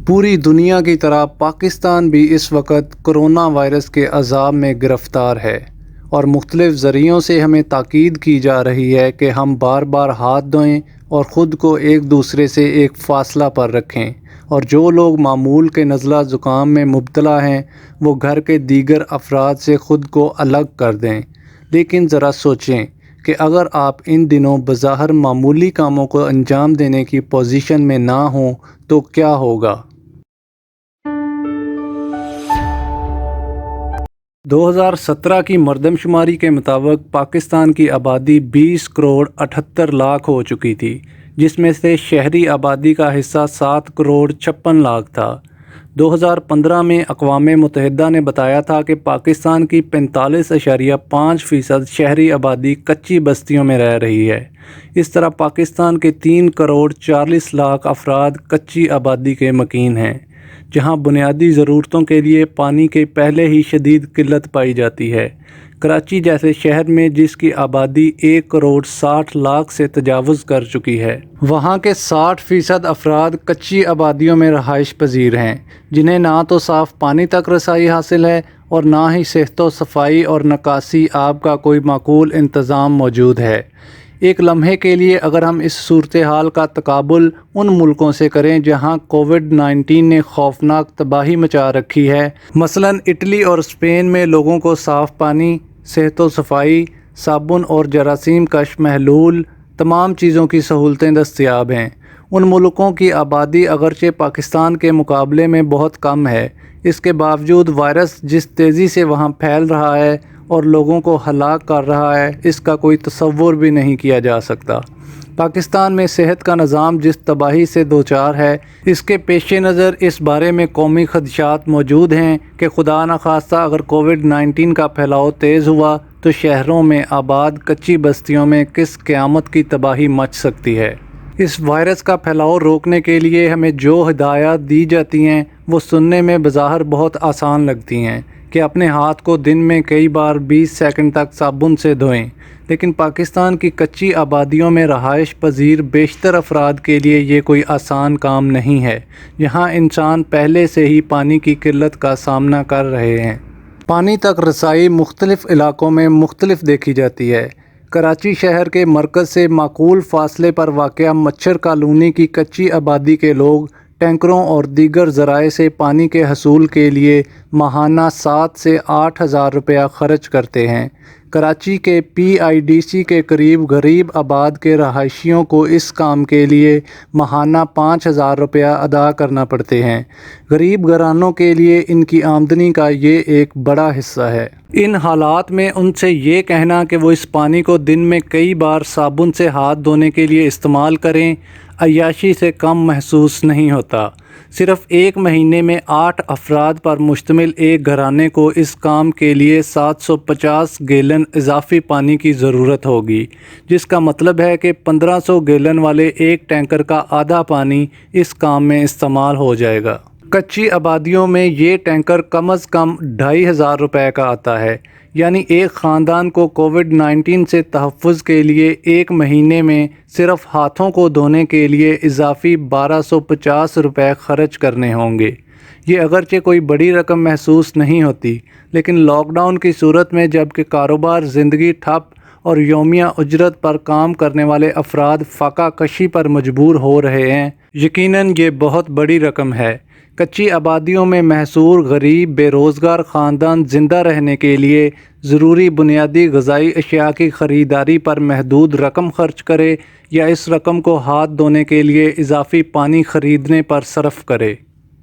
پوری دنیا کی طرح پاکستان بھی اس وقت کرونا وائرس کے عذاب میں گرفتار ہے اور مختلف ذریعوں سے ہمیں تاکید کی جا رہی ہے کہ ہم بار بار ہاتھ دھوئیں اور خود کو ایک دوسرے سے ایک فاصلہ پر رکھیں، اور جو لوگ معمول کے نزلہ زکام میں مبتلا ہیں وہ گھر کے دیگر افراد سے خود کو الگ کر دیں۔ لیکن ذرا سوچیں کہ اگر آپ ان دنوں بظاہر معمولی کاموں کو انجام دینے کی پوزیشن میں نہ ہوں تو کیا ہوگا؟ 2017 کی مردم شماری کے مطابق پاکستان کی آبادی 20 کروڑ 78 لاکھ ہو چکی تھی، جس میں سے شہری آبادی کا حصہ 7 کروڑ 56 لاکھ تھا۔ 2015 میں اقوام متحدہ نے بتایا تھا کہ پاکستان کی 45.5% شہری آبادی کچی بستیوں میں رہ رہی ہے۔ اس طرح پاکستان کے 3 کروڑ 40 لاکھ افراد کچی آبادی کے مکین ہیں، جہاں بنیادی ضرورتوں کے لیے پانی کی پہلے ہی شدید قلت پائی جاتی ہے۔ کراچی جیسے شہر میں، جس کی آبادی 1 کروڑ 60 لاکھ سے تجاوز کر چکی ہے، وہاں کے 60% افراد کچی آبادیوں میں رہائش پذیر ہیں، جنہیں نہ تو صاف پانی تک رسائی حاصل ہے اور نہ ہی صحت و صفائی اور نکاسی آب کا کوئی معقول انتظام موجود ہے۔ ایک لمحے کے لیے اگر ہم اس صورتحال کا تقابل ان ملکوں سے کریں جہاں کووڈ-19 نے خوفناک تباہی مچا رکھی ہے، مثلاً اٹلی اور اسپین میں لوگوں کو صاف پانی، صحت و صفائی، صابن اور جراثیم کش محلول تمام چیزوں کی سہولتیں دستیاب ہیں۔ ان ملکوں کی آبادی اگرچہ پاکستان کے مقابلے میں بہت کم ہے، اس کے باوجود وائرس جس تیزی سے وہاں پھیل رہا ہے اور لوگوں کو ہلاک کر رہا ہے، اس کا کوئی تصور بھی نہیں کیا جا سکتا۔ پاکستان میں صحت کا نظام جس تباہی سے دوچار ہے، اس کے پیش نظر اس بارے میں قومی خدشات موجود ہیں کہ خدا نخواستہ اگر کووڈ-19 کا پھیلاؤ تیز ہوا تو شہروں میں آباد کچی بستیوں میں کس قیامت کی تباہی مچ سکتی ہے۔ اس وائرس کا پھیلاؤ روکنے کے لیے ہمیں جو ہدایات دی جاتی ہیں وہ سننے میں بظاہر بہت آسان لگتی ہیں کہ اپنے ہاتھ کو دن میں کئی بار 20 سیکنڈ تک صابن سے دھوئیں، لیکن پاکستان کی کچی آبادیوں میں رہائش پذیر بیشتر افراد کے لیے یہ کوئی آسان کام نہیں ہے، جہاں انسان پہلے سے ہی پانی کی قلت کا سامنا کر رہے ہیں۔ پانی تک رسائی مختلف علاقوں میں مختلف دیکھی جاتی ہے۔ کراچی شہر کے مرکز سے معقول فاصلے پر واقع مچھر کالونی کی کچی آبادی کے لوگ ٹینکروں اور دیگر ذرائع سے پانی کے حصول کے لیے ماہانہ 7 سے 8 ہزار روپیہ خرچ کرتے ہیں۔ کراچی کے PIDC کے قریب غریب آباد کے رہائشیوں کو اس کام کے لیے ماہانہ 5 ہزار روپیہ ادا کرنا پڑتے ہیں۔ غریب گھرانوں کے لیے ان کی آمدنی کا یہ ایک بڑا حصہ ہے۔ ان حالات میں ان سے یہ کہنا کہ وہ اس پانی کو دن میں کئی بار صابن سے ہاتھ دھونے کے لیے استعمال کریں، عیاشی سے کم محسوس نہیں ہوتا۔ صرف ایک مہینے میں 8 افراد پر مشتمل ایک گھرانے کو اس کام کے لیے 750 گیلن اضافی پانی کی ضرورت ہوگی، جس کا مطلب ہے کہ 1500 گیلن والے ایک ٹینکر کا آدھا پانی اس کام میں استعمال ہو جائے گا۔ کچی آبادیوں میں یہ ٹینکر کم از کم 2500 روپے کا آتا ہے، یعنی ایک خاندان کو کووڈ-19 سے تحفظ کے لیے ایک مہینے میں صرف ہاتھوں کو دھونے کے لیے اضافی 1250 روپے خرچ کرنے ہوں گے۔ یہ اگرچہ کوئی بڑی رقم محسوس نہیں ہوتی، لیکن لاک ڈاؤن کی صورت میں جب کہ کاروبار زندگی ٹھپ اور یومیہ اجرت پر کام کرنے والے افراد فاقہ کشی پر مجبور ہو رہے ہیں، یقیناً یہ بہت بڑی رقم ہے۔ کچی آبادیوں میں محصور غریب بے روزگار خاندان زندہ رہنے کے لیے ضروری بنیادی غذائی اشیاء کی خریداری پر محدود رقم خرچ کرے یا اس رقم کو ہاتھ دھونے کے لیے اضافی پانی خریدنے پر صرف کرے۔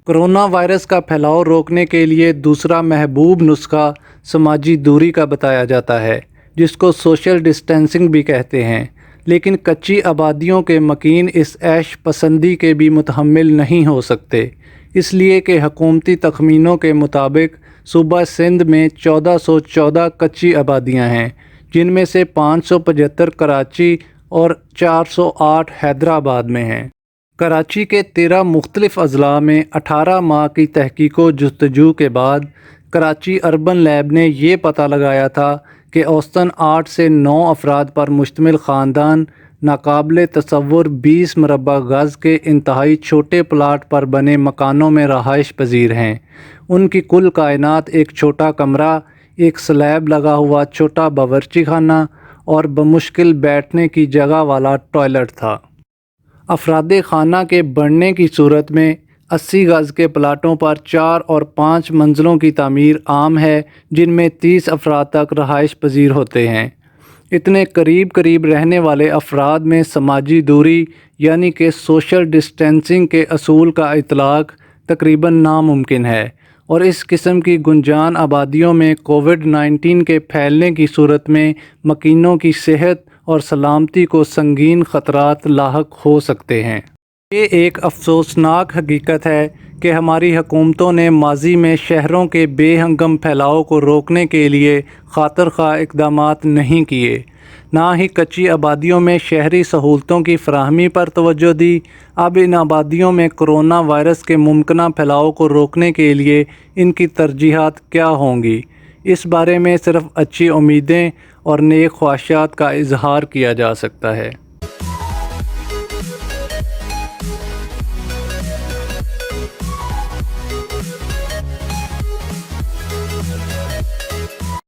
کرونا وائرس کا پھیلاؤ روکنے کے لیے دوسرا محبوب نسخہ سماجی دوری کا بتایا جاتا ہے، جس کو سوشل ڈسٹینسنگ بھی کہتے ہیں، لیکن کچی آبادیوں کے مکین اس عیش پسندی کے بھی متحمل نہیں ہو سکتے، اس لیے کہ حکومتی تخمینوں کے مطابق صوبہ سندھ میں 1414 کچی آبادیاں ہیں، جن میں سے 575 کراچی اور 408 حیدرآباد میں ہیں۔ کراچی کے 13 مختلف اضلاع میں 18 ماہ کی تحقیق و جستجو کے بعد کراچی اربن لیب نے یہ پتہ لگایا تھا کہ اوسطاً 8 سے 9 افراد پر مشتمل خاندان ناقابل تصور 20 مربع گز کے انتہائی چھوٹے پلاٹ پر بنے مکانوں میں رہائش پذیر ہیں۔ ان کی کل کائنات ایک چھوٹا کمرہ، ایک سلیب لگا ہوا چھوٹا باورچی خانہ اور بمشکل بیٹھنے کی جگہ والا ٹوائلٹ تھا۔ افراد خانہ کے بڑھنے کی صورت میں 80 گز کے پلاٹوں پر 4 اور 5 منزلوں کی تعمیر عام ہے، جن میں 30 افراد تک رہائش پذیر ہوتے ہیں۔ اتنے قریب رہنے والے افراد میں سماجی دوری یعنی کہ سوشل ڈسٹینسنگ کے اصول کا اطلاق تقریباً ناممکن ہے، اور اس قسم کی گنجان آبادیوں میں کووڈ-19 کے پھیلنے کی صورت میں مکینوں کی صحت اور سلامتی کو سنگین خطرات لاحق ہو سکتے ہیں۔ یہ ایک افسوسناک حقیقت ہے کہ ہماری حکومتوں نے ماضی میں شہروں کے بے ہنگم پھیلاؤ کو روکنے کے لیے خاطر خواہ اقدامات نہیں کیے، نہ ہی کچی آبادیوں میں شہری سہولتوں کی فراہمی پر توجہ دی۔ اب ان آبادیوں میں کرونا وائرس کے ممکنہ پھیلاؤ کو روکنے کے لیے ان کی ترجیحات کیا ہوں گی؟ اس بارے میں صرف اچھی امیدیں اور نیک خواہشات کا اظہار کیا جا سکتا ہے۔